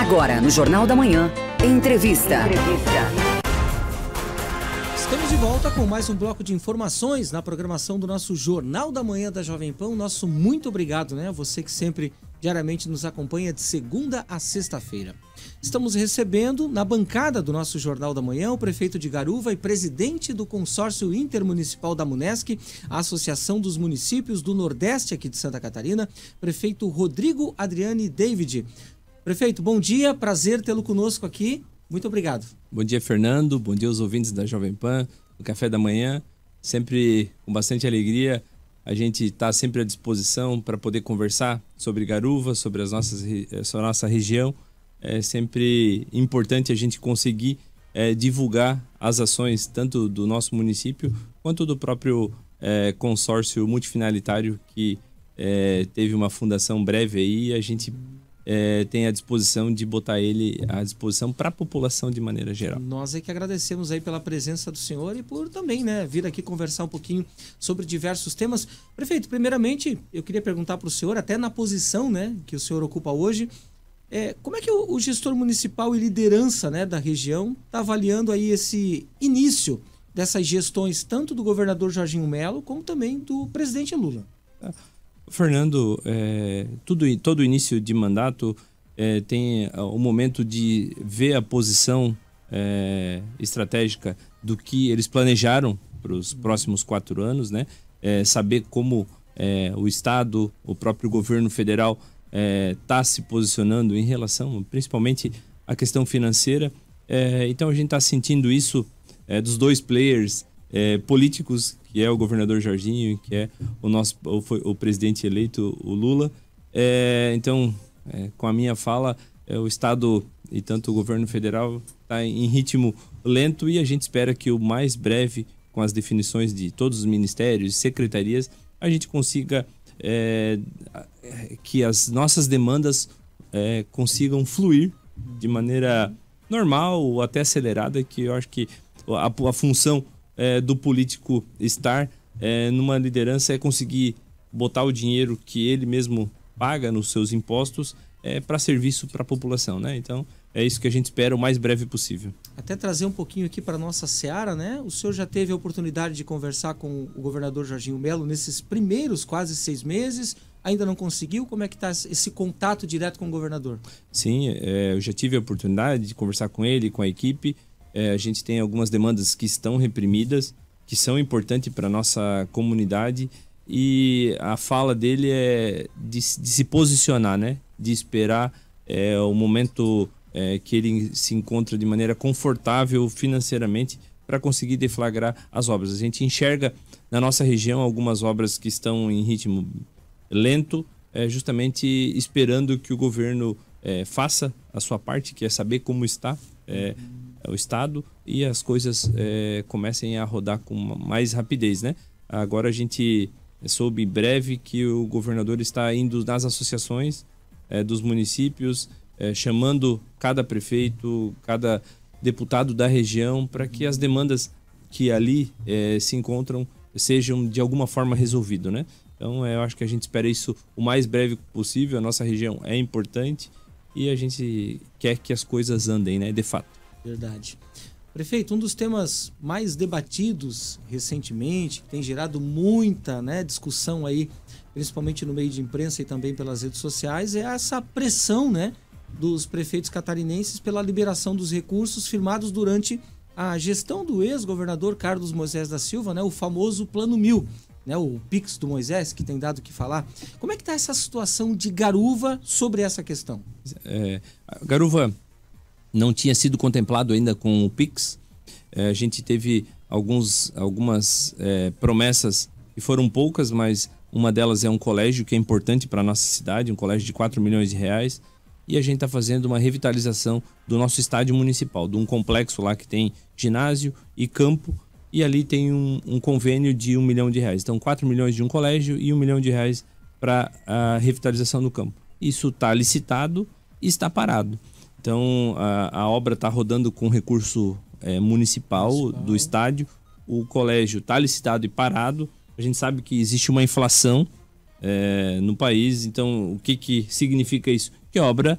Agora, no Jornal da Manhã, entrevista. Estamos de volta com mais um bloco de informações na programação do nosso Jornal da Manhã da Jovem Pan. Nosso muito obrigado, né? Você que sempre, diariamente, nos acompanha de segunda a sexta-feira. Estamos recebendo, na bancada do nosso Jornal da Manhã, o prefeito de Garuva e presidente do consórcio intermunicipal da MUNESC, a Associação dos Municípios do Nordeste aqui de Santa Catarina, prefeito Rodrigo Adriani David. Prefeito, bom dia, prazer tê-lo conosco aqui. Muito obrigado. Bom dia, Fernando. Bom dia aos ouvintes da Jovem Pan, do Café da Manhã. Sempre com bastante alegria. A gente está sempre à disposição para poder conversar sobre Garuva, sobre a nossa região. É sempre importante a gente conseguir divulgar as ações tanto do nosso município quanto do próprio consórcio multifinalitário que teve uma fundação breve aí e a gente tem a disposição de botar ele à disposição para a população de maneira geral. Nós é que agradecemos aí pela presença do senhor e por também, né, vir aqui conversar um pouquinho sobre diversos temas. Prefeito, primeiramente, eu queria perguntar para o senhor, até na posição, né, que o senhor ocupa hoje, como é que o gestor municipal e liderança, né, da região está avaliando aí esse início dessas gestões, tanto do governador Jorginho Melo, como também do presidente Lula? Fernando, todo início de mandato tem o momento de ver a posição estratégica do que eles planejaram para os próximos 4 anos, né? Saber como o Estado, o próprio governo federal está se posicionando em relação, principalmente, à questão financeira. Então a gente está sentindo isso dos dois players políticos, que é o governador Jorginho, que é o presidente eleito, o Lula. Então, com a minha fala, o Estado e tanto o governo federal está em ritmo lento e a gente espera que o mais breve, com as definições de todos os ministérios e secretarias, a gente consiga que as nossas demandas consigam fluir de maneira normal ou até acelerada, que eu acho que a função do político estar numa liderança é conseguir botar o dinheiro que ele mesmo paga nos seus impostos para serviço para a população, né? Então, é isso que a gente espera o mais breve possível. Até trazer um pouquinho aqui para a nossa seara, né? O senhor já teve a oportunidade de conversar com o governador Jorginho Melo nesses primeiros quase 6 meses, ainda não conseguiu? Como é que está esse contato direto com o governador? Sim, eu já tive a oportunidade de conversar com ele, com a equipe. A gente tem algumas demandas que estão reprimidas, que são importantes para a nossa comunidade e a fala dele é de se posicionar, né? De esperar o momento que ele se encontra de maneira confortável financeiramente para conseguir deflagrar as obras. A gente enxerga na nossa região algumas obras que estão em ritmo lento, justamente esperando que o governo faça a sua parte, que é saber como está o Estado e as coisas comecem a rodar com mais rapidez, né? Agora a gente soube em breve que o governador está indo nas associações dos municípios, chamando cada prefeito, cada deputado da região para que as demandas que ali se encontram sejam de alguma forma resolvidas, né? Então eu acho que a gente espera isso o mais breve possível. A nossa região é importante e a gente quer que as coisas andem, né? De fato. Verdade. Prefeito, um dos temas mais debatidos recentemente, que tem gerado muita, né, discussão aí, principalmente no meio de imprensa e também pelas redes sociais, é essa pressão, né, dos prefeitos catarinenses pela liberação dos recursos firmados durante a gestão do ex-governador Carlos Moisés da Silva, né, o famoso Plano 1000, né, o Pix do Moisés, que tem dado o que falar. Como é que está essa situação de Garuva sobre essa questão? Garuva não tinha sido contemplado ainda com o Pix. A gente teve algumas promessas, que foram poucas, mas uma delas é um colégio que é importante para a nossa cidade, um colégio de 4 milhões de reais. E a gente está fazendo uma revitalização do nosso estádio municipal, de um complexo lá que tem ginásio e campo, e ali tem um convênio de 1 milhão de reais. Então 4 milhões de um colégio e 1 milhão de reais para a revitalização do campo. Isso está licitado e está parado. Então, a obra está rodando com recurso municipal do estádio. O colégio está licitado e parado. A gente sabe que existe uma inflação no país. Então, o que significa isso? Que a obra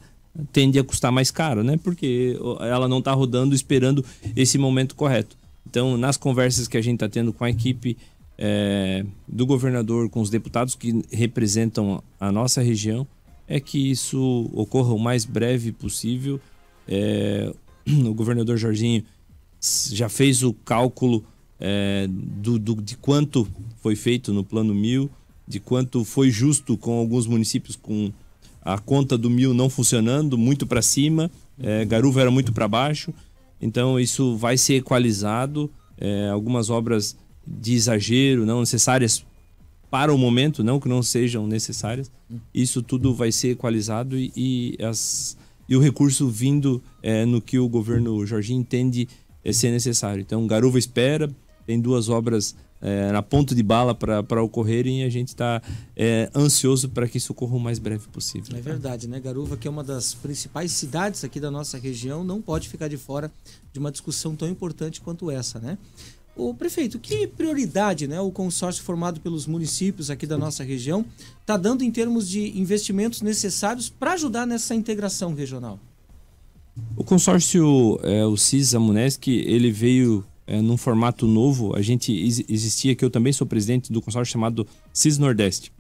tende a custar mais caro, né? Porque ela não está rodando esperando esse momento correto. Então, nas conversas que a gente está tendo com a equipe do governador, com os deputados que representam a nossa região, é que isso ocorra o mais breve possível. O governador Jorginho já fez o cálculo de quanto foi feito no Plano 1000, de quanto foi justo com alguns municípios com a conta do 1000 não funcionando, muito para cima, Garuva era muito para baixo. Então isso vai ser equalizado, algumas obras de exagero, não necessárias para o momento, não que não sejam necessárias, isso tudo vai ser equalizado e o recurso vindo no que o governo Jorginho entende ser necessário. Então Garuva espera, tem 2 obras na ponta de bala para ocorrerem, e a gente está ansioso para que isso ocorra o mais breve possível. É verdade, né? Garuva, que é uma das principais cidades aqui da nossa região, não pode ficar de fora de uma discussão tão importante quanto essa, né? O prefeito, que prioridade, né, o consórcio formado pelos municípios aqui da nossa região está dando em termos de investimentos necessários para ajudar nessa integração regional? O consórcio, o CIS Amunesc, ele veio num formato novo. A gente existia, que eu também sou presidente do consórcio chamado CIS Nordeste,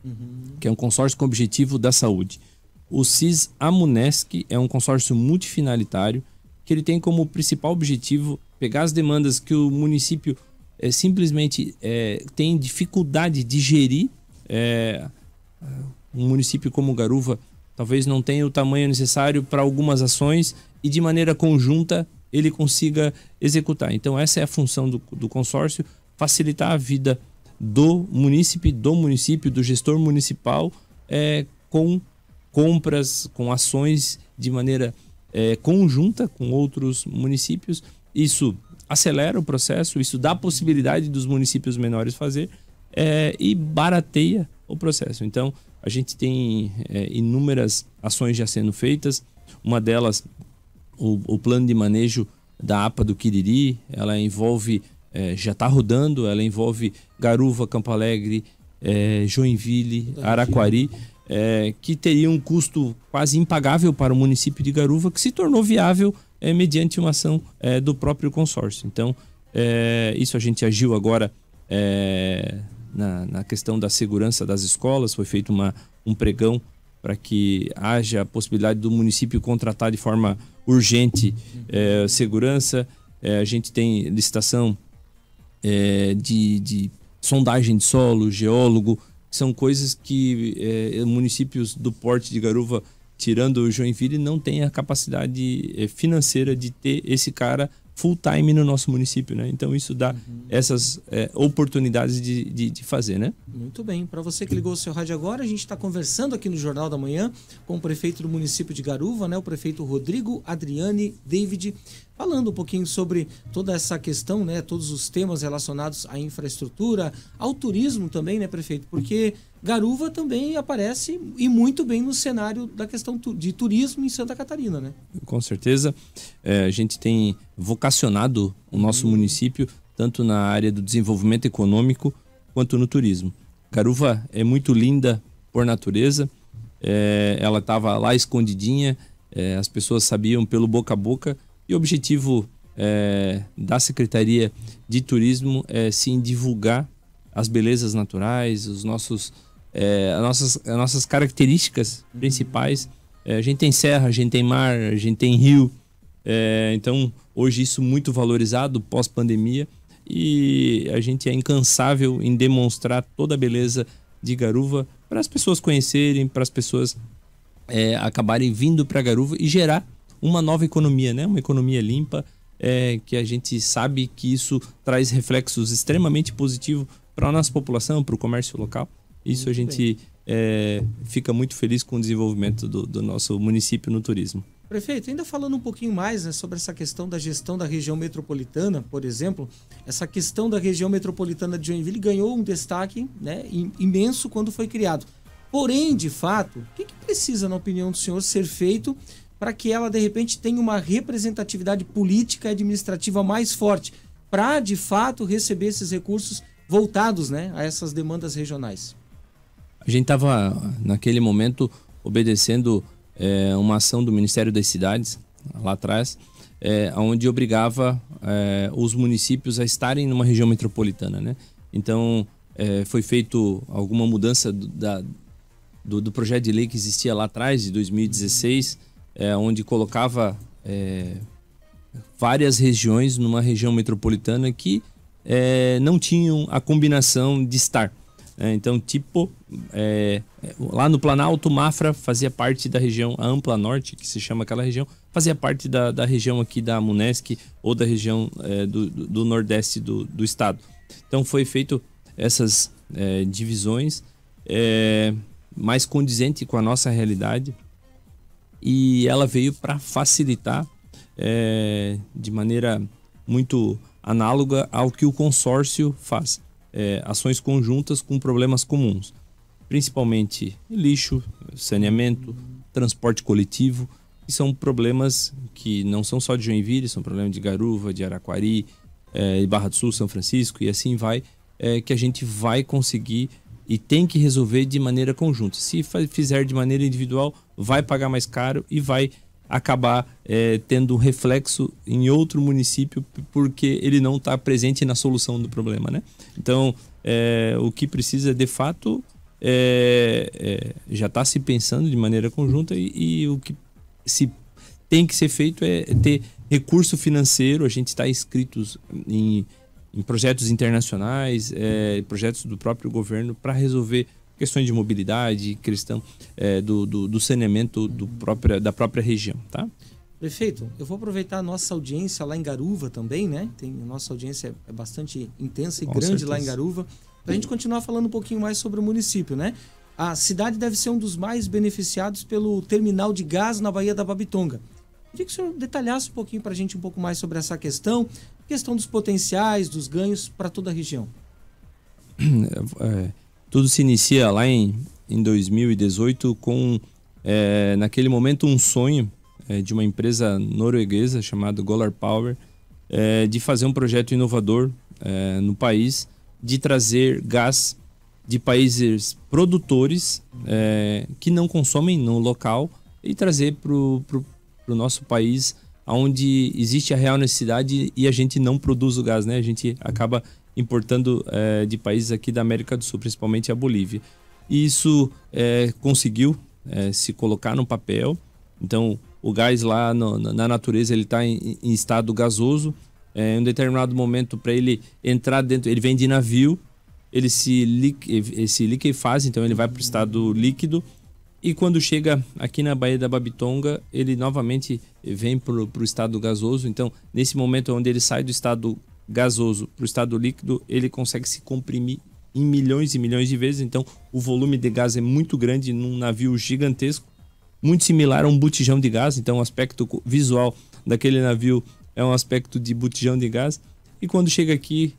que é um consórcio com objetivo da saúde. O CIS Amunesc é um consórcio multifinalitário que ele tem como principal objetivo pegar as demandas que o município simplesmente tem dificuldade de gerir. Um município como Garuva talvez não tenha o tamanho necessário para algumas ações e de maneira conjunta ele consiga executar. Então essa é a função do consórcio, facilitar a vida do munícipe, do gestor municipal, com compras, com ações de maneira conjunta com outros municípios. Isso acelera o processo, isso dá a possibilidade dos municípios menores fazer e barateia o processo. Então a gente tem inúmeras ações já sendo feitas. Uma delas, o plano de manejo da APA do Quiriri, ela envolve, já está rodando, ela envolve Garuva, Campo Alegre, Joinville, Araquari, que teria um custo quase impagável para o município de Garuva, que se tornou viável mediante uma ação do próprio consórcio. Então, isso a gente agiu agora na questão da segurança das escolas, foi feito um pregão para que haja a possibilidade do município contratar de forma urgente segurança. A gente tem licitação de sondagem de solo, geólogo, que são coisas que municípios do porte de Garuva, tirando o Joinville, não têm a capacidade financeira de ter esse cara full time no nosso município, né? Então isso dá essas oportunidades de fazer, né? Muito bem. Para você que ligou o seu rádio agora, a gente está conversando aqui no Jornal da Manhã com o prefeito do município de Garuva, né? O prefeito Rodrigo Adriane David, falando um pouquinho sobre toda essa questão, né? Todos os temas relacionados à infraestrutura, ao turismo também, né, prefeito? Porque Garuva também aparece e muito bem no cenário da questão de turismo em Santa Catarina, né? Com certeza. A gente tem vocacionado o nosso município tanto na área do desenvolvimento econômico quanto no turismo. Garuva é muito linda por natureza, ela estava lá escondidinha, as pessoas sabiam pelo boca a boca, e o objetivo da Secretaria de Turismo é sim divulgar as belezas naturais, as nossas características principais. A gente tem serra, a gente tem mar, a gente tem rio, então hoje isso muito valorizado pós-pandemia, e a gente é incansável em demonstrar toda a beleza de Garuva para as pessoas conhecerem, para as pessoas acabarem vindo para Garuva e gerar uma nova economia, né? Uma economia limpa, que a gente sabe que isso traz reflexos extremamente positivos para a nossa população, para o comércio local. Isso a gente fica muito feliz com o desenvolvimento do nosso município no turismo. Prefeito, ainda falando um pouquinho mais, né, sobre essa questão da gestão da região metropolitana, por exemplo, essa questão da região metropolitana de Joinville ganhou um destaque, né, imenso quando foi criado. Porém, de fato, o que precisa, na opinião do senhor, ser feito para que ela, de repente, tenha uma representatividade política e administrativa mais forte, para, de fato, receber esses recursos voltados, né, a essas demandas regionais? A gente estava, naquele momento, obedecendo uma ação do Ministério das Cidades, lá atrás, onde obrigava os municípios a estarem numa região metropolitana, né? Então, foi feito alguma mudança do projeto de lei que existia lá atrás, de 2016, onde colocava várias regiões numa região metropolitana que não tinham a combinação de estar. Então, lá no Planalto, Mafra fazia parte da região, a Ampla Norte, que se chama aquela região, fazia parte da região aqui da Munesc ou da região do Nordeste do estado. Então, foi feito essas divisões mais condizente com a nossa realidade, e ela veio para facilitar de maneira muito análoga ao que o consórcio faz. Ações conjuntas com problemas comuns, principalmente lixo, saneamento, transporte coletivo, que são problemas que não são só de Joinville, são problemas de Garuva, de Araquari, Barra do Sul, São Francisco, e assim vai, que a gente vai conseguir e tem que resolver de maneira conjunta. Se fizer de maneira individual, vai pagar mais caro e vai acabar tendo um reflexo em outro município, porque ele não está presente na solução do problema, né? Então, o que precisa de fato já está se pensando de maneira conjunta, e o que se tem que ser feito é ter recurso financeiro. A gente está inscritos em projetos internacionais, projetos do próprio governo para resolver questões de mobilidade, questão do saneamento da própria região, tá? Prefeito, eu vou aproveitar a nossa audiência lá em Garuva também, né? A nossa audiência é bastante intensa e grande certeza. Lá em Garuva, para a gente continuar falando um pouquinho mais sobre o município, né? A cidade deve ser um dos mais beneficiados pelo terminal de gás na Baía da Babitonga. Queria que o senhor detalhasse um pouquinho para a gente um pouco mais sobre essa questão dos potenciais, dos ganhos para toda a região. Tudo se inicia lá em 2018 com, naquele momento, um sonho de uma empresa norueguesa chamada Golar Power, de fazer um projeto inovador no país, de trazer gás de países produtores que não consomem no local e trazer para o nosso país, onde existe a real necessidade e a gente não produz o gás, né? A gente acaba importando de países aqui da América do Sul, principalmente a Bolívia. E isso conseguiu se colocar no papel. Então, o gás lá na natureza, ele está em estado gasoso. Em um determinado momento, para ele entrar dentro, ele vem de navio, ele se liquefaz, então ele vai para o estado líquido. E quando chega aqui na Baía da Babitonga, ele novamente vem para o estado gasoso. Então, nesse momento onde ele sai do estado gasoso para o estado líquido, ele consegue se comprimir em milhões e milhões de vezes. Então, o volume de gás é muito grande num navio gigantesco, muito similar a um botijão de gás. Então, o aspecto visual daquele navio é um aspecto de botijão de gás. E quando chega aqui,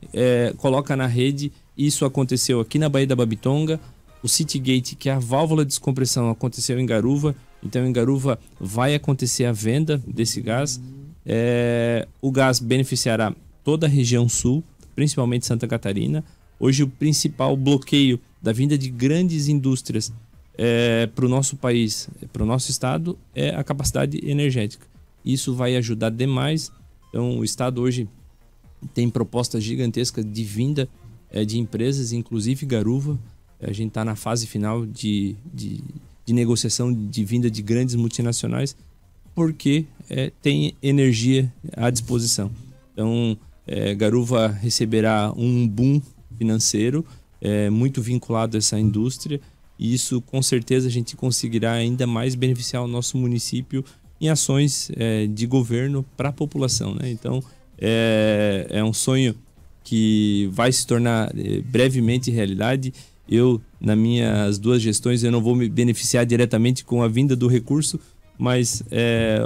coloca na rede. Isso aconteceu aqui na Baía da Babitonga. O Citygate, que é a válvula de descompressão, aconteceu em Garuva. Então, em Garuva vai acontecer a venda desse gás. O gás beneficiará toda a região sul, principalmente Santa Catarina. Hoje, o principal bloqueio da vinda de grandes indústrias para o nosso país, para o nosso estado, é a capacidade energética. Isso vai ajudar demais. Então, o estado hoje tem propostas gigantescas de vinda de empresas, inclusive Garuva. A gente está na fase final de negociação de vinda de grandes multinacionais, porque tem energia à disposição. Então, Garuva receberá um boom financeiro muito vinculado a essa indústria, e isso, com certeza, a gente conseguirá ainda mais beneficiar o nosso município em ações de governo para a população, né? Então, é um sonho que vai se tornar brevemente realidade. Eu, nas minhas 2 gestões, eu não vou me beneficiar diretamente com a vinda do recurso, mas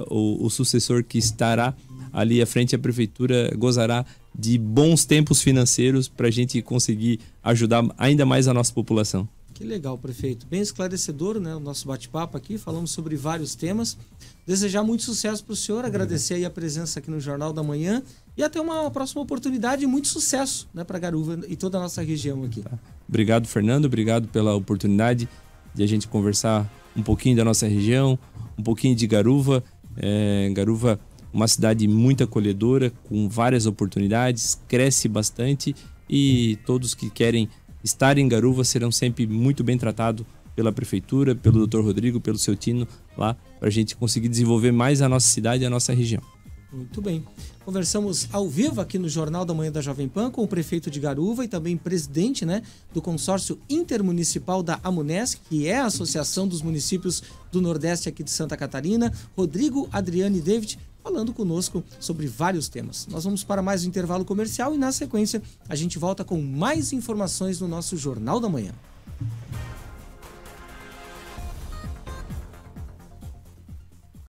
o sucessor que estará ali à frente da prefeitura gozará de bons tempos financeiros para a gente conseguir ajudar ainda mais a nossa população. Que legal, prefeito. Bem esclarecedor, né, o nosso bate-papo aqui. Falamos sobre vários temas. Desejar muito sucesso para o senhor, agradecer aí a presença aqui no Jornal da Manhã e até uma próxima oportunidade e muito sucesso, né, para Garuva e toda a nossa região aqui. Obrigado, Fernando. Obrigado pela oportunidade de a gente conversar um pouquinho da nossa região, um pouquinho de Garuva. Garuva, uma cidade muito acolhedora, com várias oportunidades, cresce bastante e todos que querem estar em Garuva serão sempre muito bem tratados pela prefeitura, pelo Dr. Rodrigo, pelo seu Tino lá, para a gente conseguir desenvolver mais a nossa cidade e a nossa região. Muito bem. Conversamos ao vivo aqui no Jornal da Manhã da Jovem Pan com o prefeito de Garuva e também presidente, né, do consórcio intermunicipal da Amunesc, que é a Associação dos Municípios do Nordeste aqui de Santa Catarina, Rodrigo, Adriane e David, falando conosco sobre vários temas. Nós vamos para mais um intervalo comercial e na sequência a gente volta com mais informações no nosso Jornal da Manhã.